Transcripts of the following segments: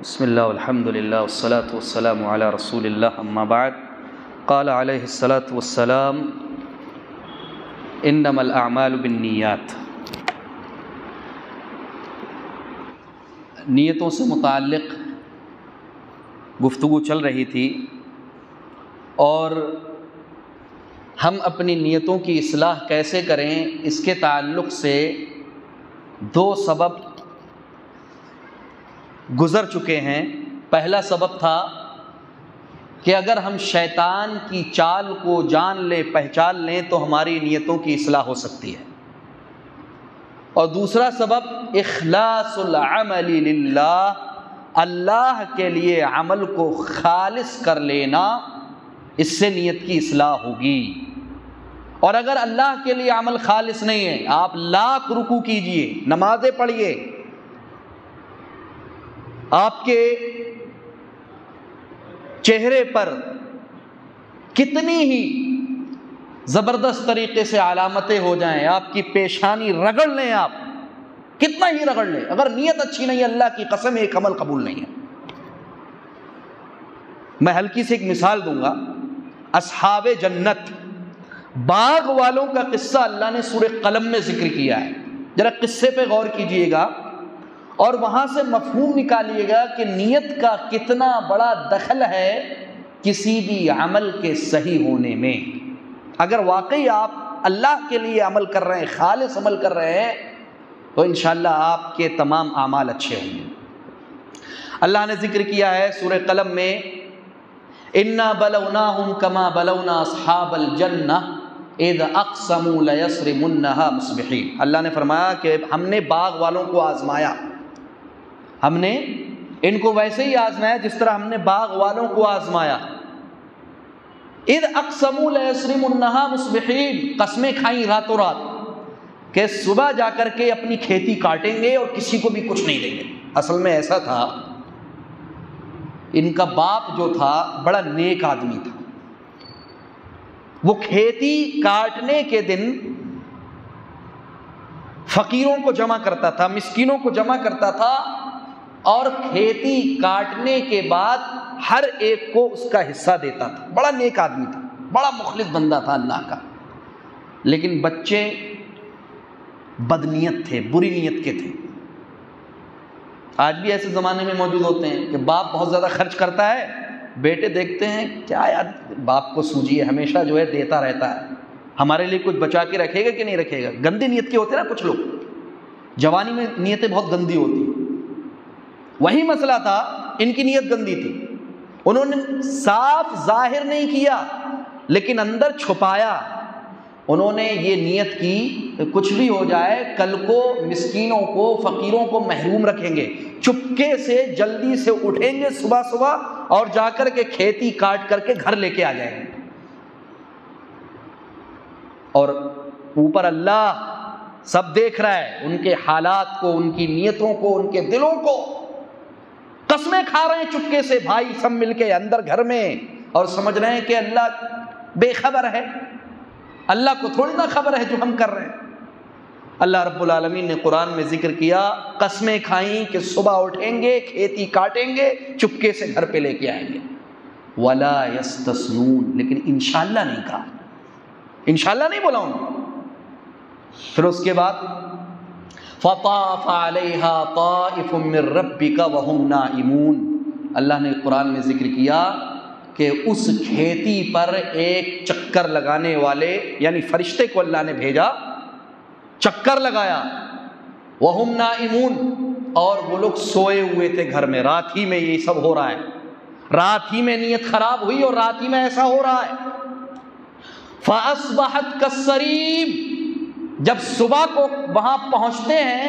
بسم اللہ والحمد للہ والصلاة والسلام علی رسول اللہ اما بعد قال علیہ الصلاة والسلام انما الاعمال بالنیات۔ نیتوں سے متعلق گفتگو چل رہی تھی اور ہم اپنی نیتوں کی اصلاح کیسے کریں اس کے تعلق سے دو سبب گزر چکے ہیں۔ پہلا سبب تھا کہ اگر ہم شیطان کی چال کو جان لیں، پہچان لیں تو ہماری نیتوں کی اصلاح ہو سکتی ہے، اور دوسرا سبب اخلاص العمل للہ، اللہ کے لیے عمل کو خالص کر لینا، اس سے نیت کی اصلاح ہوگی۔ اور اگر اللہ کے لیے عمل خالص نہیں ہے، آپ لاکھ رکوع کیجئے، نمازیں پڑھیے، آپ کے چہرے پر کتنی ہی زبردست طریقے سے علامتیں ہو جائیں، آپ کی پیشانی رگڑ لیں، آپ کتنا ہی رگڑ لیں، اگر نیت اچھی نہیں ہے، اللہ کی قسم ایک عمل قبول نہیں ہے۔ میں ہلکی سے ایک مثال دوں گا۔ اصحاب جنت، باغ والوں کا قصہ اللہ نے سورہ قلم میں ذکر کیا ہے، ذرا قصے پہ غور کیجئے گا اور وہاں سے مفہوم نکالیے گا کہ نیت کا کتنا بڑا دخل ہے کسی بھی عمل کے صحیح ہونے میں۔ اگر واقعی آپ اللہ کے لیے عمل کر رہے ہیں، خالص عمل کر رہے ہیں، تو انشاءاللہ آپ کے تمام اعمال اچھے ہوں گے۔ اللہ نے ذکر کیا ہے سورہ قلم میں، اِنَّا بَلَوْنَاهُمْ كَمَا بَلَوْنَا أَصْحَابَ الْجَنَّةِ اِذْ أَقْسَمُوا لَيَصْرِمُنَّهَا مُصْبِحِينَ۔ اللہ نے فرمایا کہ ہم نے باغ والوں کو آزمایا، ہم نے ان کو ویسے ہی آزمایا جس طرح ہم نے باغ والوں کو آزمایا۔ اِذْ أَقْسَمُوا لَيَصْرِمُنَّهَا مُصْبِحِينَ، قسمیں کھائیں راتوں رات کہ صبح جا کر کے اپنی کھیتی کاٹیں گے اور کسی کو بھی کچھ نہیں دیں گے۔ اصل میں ایسا تھا، ان کا باپ جو تھا بڑا نیک آدمی تھا، وہ کھیتی کاٹنے کے دن فقیروں کو جمع کرتا تھا، مسکینوں کو جمع کرتا تھا، اور کھیتی کاٹنے کے بعد ہر ایک کو اس کا حصہ دیتا تھا۔ بڑا نیک آدمی تھا، بڑا مخلص بندہ تھا اللہ کا، لیکن بچے بدنیت تھے، بری نیت کے تھے۔ آج بھی ایسے زمانے میں موجود ہوتے ہیں کہ باپ بہت زیادہ خرچ کرتا ہے، بیٹے دیکھتے ہیں کیا یار باپ کو سوجی ہے، ہمیشہ جو ہے دیتا رہتا ہے، ہمارے لیے کچھ بچا کے رکھے گا کہ نہیں رکھے گا۔ گندی نیت کے ہوتے ہیں نا کچھ لوگ، جوانی میں نیتیں بہت گندی ہوتی ہیں۔ وہی مسئلہ تھا، ان کی نیت گندی تھی، انہوں نے صاف ظاہر نہیں کیا لیکن اندر چھپایا۔ انہوں نے یہ نیت کی کچھ بھی ہو جائے کل کو مسکینوں کو، فقیروں کو محروم رکھیں گے، چپکے سے جلدی سے اٹھیں گے صبح صبح اور جا کر کے کھیتی کاٹ کر کے گھر لے کے آ جائیں گے، اور اوپر اللہ سب دیکھ رہا ہے ان کے حالات کو، ان کی نیتوں کو، ان کے دلوں کو۔ قسمیں کھا رہے ہیں چپکے سے بھائی سب مل کے اندر گھر میں، اور سمجھ رہے ہیں کہ اللہ بے خبر ہے، اللہ کو تھوڑی نہ خبر ہے جو ہم کر رہے ہیں۔ اللہ رب العالمین نے قرآن میں ذکر کیا، قسمیں کھائیں کہ صبح اٹھیں گے، کھیتی کاٹیں گے، چپکے سے گھر پہ لے کے آئیں گے۔ وَلَا يَسْتَثْنُونَ، لیکن انشاءاللہ نہیں کہا، انشاءاللہ نہیں بولا انہوں نے۔ پھر اس کے بعد فَطَافَ عَلَيْهَا طَائِفٌ مِّن رَّبِّكَ وَهُمْ نَائِمُونَ۔ اللہ نے قرآن میں ذکر کیا کہ اس کھیتی پر ایک چکر لگانے والے، یعنی فرشتے کو اللہ نے بھیجا، چکر لگایا، وَهُمْ نَائِمُونَ، اور وہ لوگ سوئے ہوئے تھے گھر میں، رات ہی میں یہ سب ہو رہا ہے، رات ہی میں نیت خراب ہوئی اور رات ہی میں ایسا ہو رہا ہے۔ فَأَصْبَحَتْ كَالصَّرِيمِ، جب صبح کو وہاں پہنچتے ہیں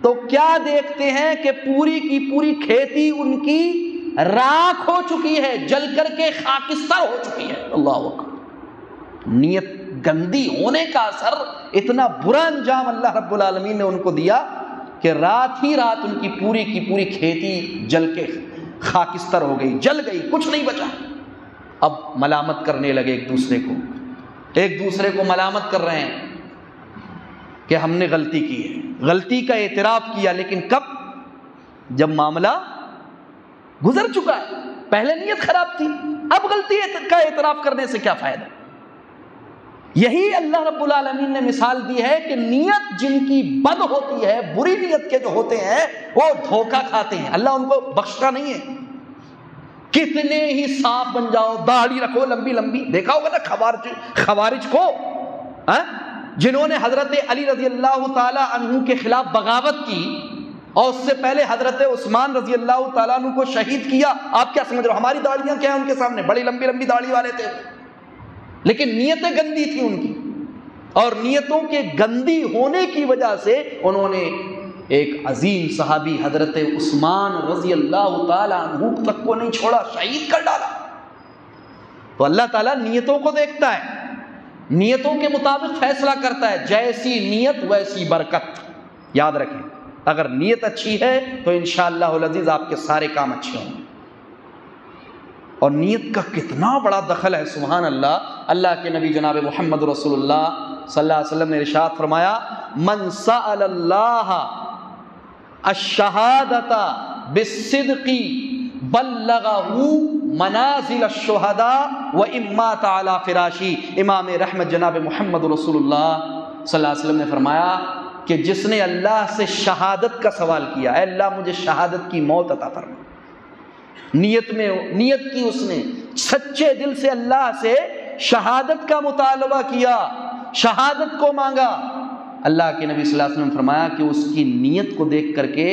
تو کیا دیکھتے ہیں کہ پوری کی پوری کھیتی ان کی راکھ ہو چکی ہے، جل کر کے خاکستر ہو چکی ہے۔ اللہ اکبر۔ نیت گندی ہونے کا اثر، اتنا برا انجام اللہ رب العالمین نے ان کو دیا کہ رات ہی رات ان کی پوری کھیتی جل کے خاکستر ہو گئی، جل گئی، کچھ نہیں بچا۔ اب ملامت کرنے لگے ایک دوسرے کو ملامت کر رہے ہیں کہ ہم نے غلطی کی ہے، غلطی کا اعتراف کیا، لیکن کب؟ جب معاملہ گزر چکا ہے، پہلے نیت خراب تھی، اب غلطی کا اعتراف کرنے سے کیا فائدہ؟ یہی اللہ رب العالمین نے مثال دی ہے کہ نیت جن کی بد ہوتی ہے، بری نیت کے جو ہوتے ہیں وہ دھوکہ کھاتے ہیں، اللہ ان کو بخشتا نہیں ہے۔ کتنے ہی صاف بن جاؤ، داڑھی رکھو لمبی لمبی، دیکھا ہوگا نا خوارج کو جنہوں نے حضرت علی رضی اللہ تعالی عنہ کے خلاف بغاوت کی اور اس سے پہلے حضرت عثمان رضی اللہ تعالیٰ عنہ کو شہید کیا، آپ کیا سمجھ رہے ہو ہماری داڑیاں کیا ہیں ان کے سامنے؟ بڑی لمبی لمبی داڑھی والے تھے، لیکن نیتیں گندی تھی ان کی، اور نیتوں کے گندی ہونے کی وجہ سے انہوں نے ایک عظیم صحابی حضرت عثمان رضی اللہ تعالیٰ عنہ تک کو نہیں چھوڑا، شہید کر ڈالا۔ تو اللہ تعالیٰ نیتوں کو دیکھتا ہے، نیتوں کے مطابق فیصلہ کرتا ہے، جیسی نیت ویسی برکت۔ یاد رکھیں، اگر نیت اچھی ہے تو انشاءاللہ العزیز آپ کے سارے کام اچھے ہوں گے۔ اور نیت کا کتنا بڑا دخل ہے، سبحان اللہ۔ اللہ کے نبی جناب محمد رسول اللہ صلی اللہ علیہ وسلم نے ارشاد فرمایا، من سأل اللہ الشہادۃ بالصدق بلغہ منازل الشہداء وإن مات علی فراشی۔ امام رحمت جناب محمد رسول اللہ صلی اللہ علیہ وسلم نے فرمایا کہ جس نے اللہ سے شہادت کا سوال کیا، اے اللہ مجھے شہادت کی موت عطا فرما، نیت کی اس نے سچے دل سے اللہ سے شہادت کا مطالبہ کیا، شہادت کو مانگا، اللہ کے نبی صلی اللہ علیہ وسلم نے فرمایا کہ اس کی نیت کو دیکھ کر کے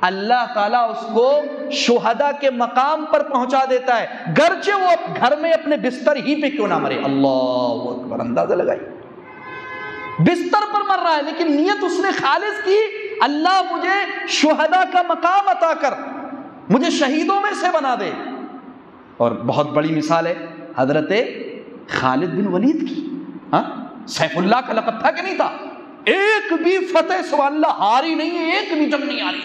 اللہ تعالیٰ اس کو شہداء کے مقام پر پہنچا دیتا ہے، گرچہ وہ گھر میں اپنے بستر ہی پہ کیوں نہ مرے۔ اللہ اکبر، اندازہ لگائیے، بستر پر مر رہا ہے لیکن نیت اس نے خالص کی، اللہ مجھے شہداء کا مقام عطا کر، مجھے شہیدوں میں سے بنا دے۔ اور بہت بڑی مثال ہے حضرت خالد بن ولید کی، سیف اللہ کا لقب تھا کہ نہیں تھا؟ ایک بھی فتح سبحان اللہ ہاری نہیں ہے، ایک بھی جنگ نہیں ہاری،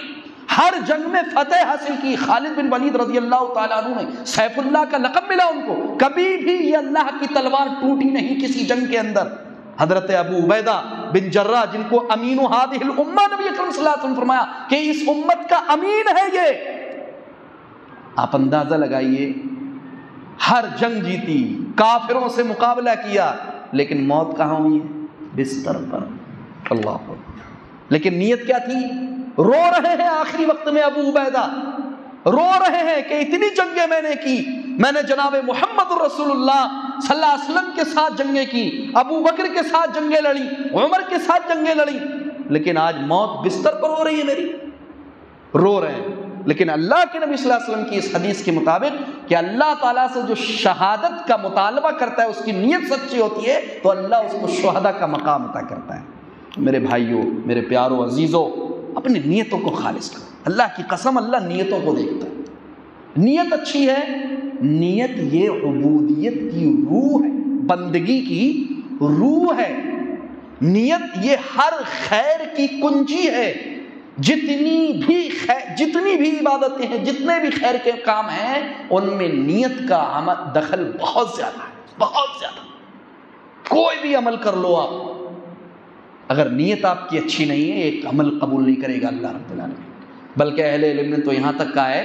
ہر جنگ میں فتح حاصل کی۔ خالد بن ولید رضی اللہ تعالیٰ عنہ نے سیف اللہ کا لقب ملا ان کو، کبھی بھی یہ اللہ کی تلوار ٹوٹی نہیں کسی جنگ کے اندر۔ حضرت ابو عبیدہ بن جراح جن کو امین ہذہ الامہ نبی اکرم صلی اللہ علیہ وسلم فرمایا کہ اس امت کا امین ہے یہ، آپ اندازہ لگائیے، ہر جنگ جیتی، کافروں سے مقابلہ کیا، لیکن موت کہاں ہوئی ہے؟ بستر پر۔ اللہ، لیکن نیت کیا تھی؟ رو رہے ہیں آخری وقت میں ابو عبیدہ، رو رہے ہیں کہ اتنی جنگیں میں نے کی، میں نے جناب محمد رسول اللہ صلی اللہ علیہ وسلم کے ساتھ جنگیں کی، ابو بکر کے ساتھ جنگیں لڑی، عمر کے ساتھ جنگیں لڑی، لیکن آج موت بستر پر ہو رہی ہے میری، رو رہے ہیں۔ لیکن اللہ کے نبی صلی اللہ علیہ وسلم کی اس حدیث کے مطابق کہ اللہ تعالیٰ سے جو شہادت کا مطالبہ کرتا ہے اس کی نیت سچی ہوتی ہے تو اللہ اس کو شہداء کا مقام عطا کرتا ہے۔ میرے بھائیوں، میرے پیاروں، عزیزوں، اپنی نیتوں کو خالص کرو، اللہ کی قسم اللہ نیتوں کو دیکھتا ہے۔ نیت اچھی ہے، نیت یہ عبودیت کی روح ہے، بندگی کی روح ہے، نیت یہ ہر خیر کی کنجی ہے۔ جتنی بھی عبادتیں ہیں، جتنے بھی خیر کے کام ہیں، ان میں نیت کا دخل بہت زیادہ ہے، بہت زیادہ۔ کوئی بھی عمل کر لو آپ، اگر نیت آپ کی اچھی نہیں ہے ایک عمل قبول نہیں کرے گا اللہ رب العالمین۔ بلکہ اہل علم نے تو یہاں تک کہا ہے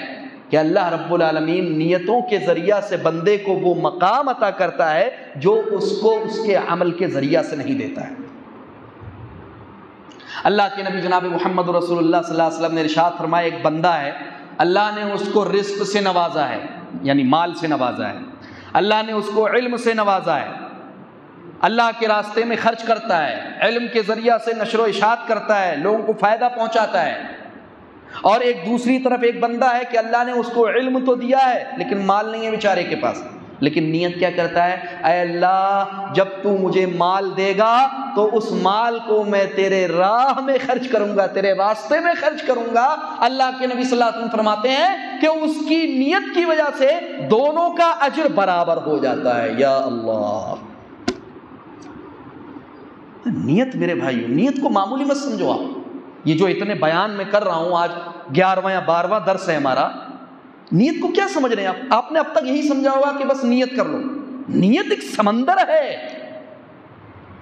کہ اللہ رب العالمین نیتوں کے ذریعہ سے بندے کو وہ مقام عطا کرتا ہے جو اس کو اس کے عمل کے ذریعہ سے نہیں دیتا ہے۔ اللہ کے نبی جناب محمد رسول اللہ صلی اللہ علیہ وسلم نے ارشاد فرمایا، ایک بندہ ہے اللہ نے اس کو رزق سے نوازا ہے، یعنی مال سے نوازا ہے، اللہ نے اس کو علم سے نوازا ہے، اللہ کے راستے میں خرچ کرتا ہے، علم کے ذریعہ سے نشر و اشاعت کرتا ہے، لوگوں کو فائدہ پہنچاتا ہے۔ اور ایک دوسری طرف ایک بندہ ہے کہ اللہ نے اس کو علم تو دیا ہے لیکن مال نہیں ہے بیچارے کے پاس، لیکن نیت کیا کرتا ہے؟ اے اللہ جب تو مجھے مال دے گا تو اس مال کو میں تیرے راہ میں خرچ کروں گا، تیرے راستے میں خرچ کروں گا۔ اللہ کے نبی صلی اللہ علیہ وسلم فرماتے ہیں کہ اس کی نیت کی وجہ سے دونوں کا اجر برابر ہو جاتا ہے۔ یا اللہ، نیت میرے بھائیو، نیت کو معمولی مت سمجھو آپ۔ یہ جو اتنے بیان میں کر رہا ہوں، آج 11واں یا 12واں درس ہے ہمارا، نیت کو کیا سمجھ رہے ہیں آپ نے اب تک یہی سمجھا ہوگا کہ بس نیت کر لو۔ نیت ایک سمندر ہے،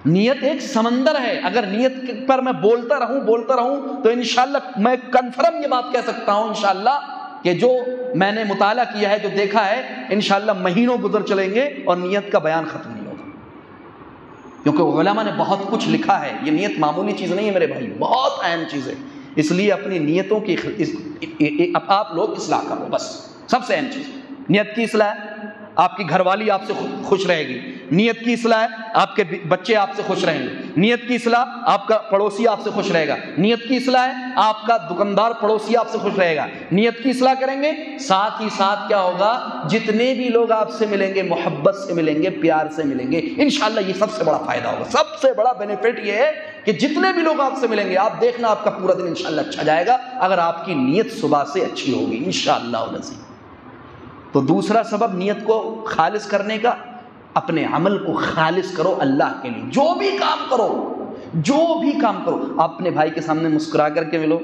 نیت ایک سمندر ہے۔ اگر نیت پر میں بولتا رہوں تو انشاءاللہ میں کنفرم یہ بات کہہ سکتا ہوں انشاءاللہ کہ جو میں نے مطالعہ کیا ہے، جو دیکھا ہے، انشاءاللہ مہینوں گزر چلیں گے اور نیت کا بیان ختم نہیں ہوگا، کیونکہ علماء نے بہت کچھ لکھا ہے. یہ نیت معمولی چیز نہیں ہے میرے بھائی، بہت اہم چیز ہے. اس لیے اپنی نیتوں کی آپ لوگ اصلاح کرو، بس سب سے اہم چیز نیت کی اصلاح ہے. آپ کی گھر والی آپ سے خوش رہے گی. نیت کی اصلاح ہے، آپ کے بچے آپ سے خوش رہیں گے. نیت کی اصلاح، آپ کا پڑوسی آپ سے خوش رہے گا. نیت کی اصلاح ہے، آپ کا دکاندار پڑوسی آپ سے خوش رہے گا. نیت کی اصلاح کریں گے، ساتھ ہی ساتھ کیا ہوگا، جتنے بھی لوگ آپ سے ملیں گے محبت سے ملیں گے، پیار سے ملیں گے. انشاءاللہ یہ سب سے بڑا فائدہ ہوگا. سب سے بڑا بینیفٹ یہ ہے کہ جتنے بھی لوگ آپ سے ملیں گے، آپ دیکھنا آپ کا پورا دن انشاءاللہ اچھا جائے گا اگر آپ کی نیت صبح سے اچھی ہوگی انشاءاللہ العزیز. تو دوسرا سبب نیت کو خالص کرنے کا، اپنے عمل کو خالص کرو اللہ کے لیے. جو بھی کام کرو، جو بھی کام کرو، اپنے بھائی کے سامنے مسکرا کر کے ملو،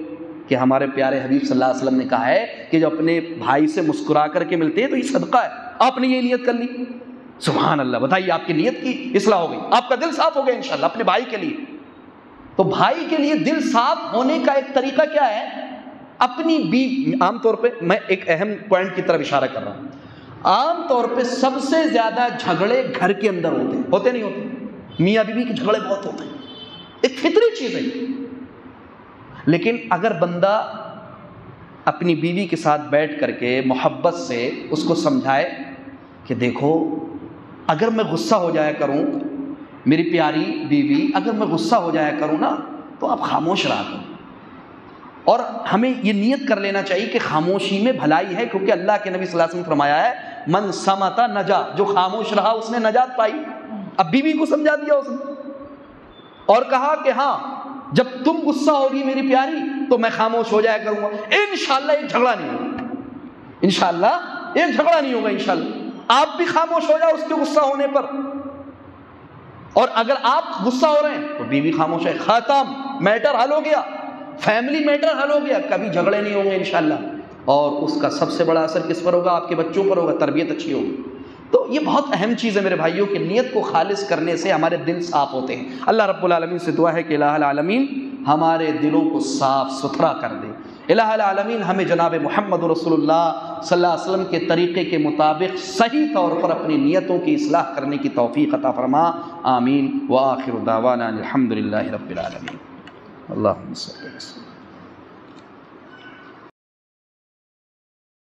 کہ ہمارے پیارے حبیب صلی اللہ علیہ وسلم نے کہا ہے کہ جو اپنے بھائی سے مسکرا کر کے ملتے ہیں تو یہ صدقہ ہے. آپ نے یہ نیت کر لی، سبحان اللہ، بتائیے آپ کی نیت کی اصلاح ہو گئی، آپ کا دل صاف ہو گیا انشاءاللہ اپنے بھائی کے لیے. تو بھائی کے لیے دل صاف ہونے کا ایک طریقہ کیا ہے، اپنی عام طور پہ میں ایک اہم پوائنٹ کی طرف اشارہ کر رہا ہوں. عام طور پہ سب سے زیادہ جھگڑے گھر کے اندر ہوتے نہیں ہوتے، میاں بیوی کے جھگڑے بہت ہوتے ہیں، ایک فطری چیز ہے. لیکن اگر بندہ اپنی بیوی کے ساتھ بیٹھ کر کے محبت سے اس کو سمجھائے کہ دیکھو اگر میں غصہ ہو جایا کروں، میری پیاری بیوی اگر میں غصہ ہو جایا کروں نا تو آپ خاموش رہا کرو. اور ہمیں یہ نیت کر لینا چاہیے کہ خاموشی میں بھلائی ہے، کیونکہ اللہ کے نبی صلی اللہ علیہ وسلم نے فرمایا ہے من صمت نجا، جو خاموش رہا اس نے نجات پائی. اب بیوی کو سمجھا دیا اس نے اور کہا کہ ہاں جب تم غصہ ہوگی میری پیاری تو میں خاموش ہو جایا کروں گا، انشاءاللہ ایک جھگڑا نہیں ہوگا، انشاءاللہ ایک جھگڑا نہیں ہوگا. انشاءاللہ آپ بھی خاموش ہو جاؤ اس کے غصہ ہونے پر، اور اگر آپ غصہ ہو رہے ہیں تو بیوی خاموش ہے، ختم، میٹر حل ہو گیا، فیملی میٹر حل ہو گیا، کبھی جھگڑے نہیں ہوں گے انشاءاللہ. اور اس کا سب سے بڑا اثر کس پر ہوگا، آپ کے بچوں پر ہوگا، تربیت اچھی ہوگی. تو یہ بہت اہم چیز ہے میرے بھائیوں کہ نیت کو خالص کرنے سے ہمارے دل صاف ہوتے ہیں. اللہ رب العالمین سے دعا ہے کہ الہ العالمین ہمارے دلوں کو صاف ستھرا کر دے. الہ العالمین ہمیں جناب محمد رسول اللہ صلی اللہ علیہ وسلم کے طریقے کے مطابق صحیح طور پر اپنی نیتوں کی اصلاح کرنے کی توفیق عطا فرما. آمین. وآخر دعوانا الحمد للہ رب العالمین. اللہم صلی اللہ علیہ وسلم.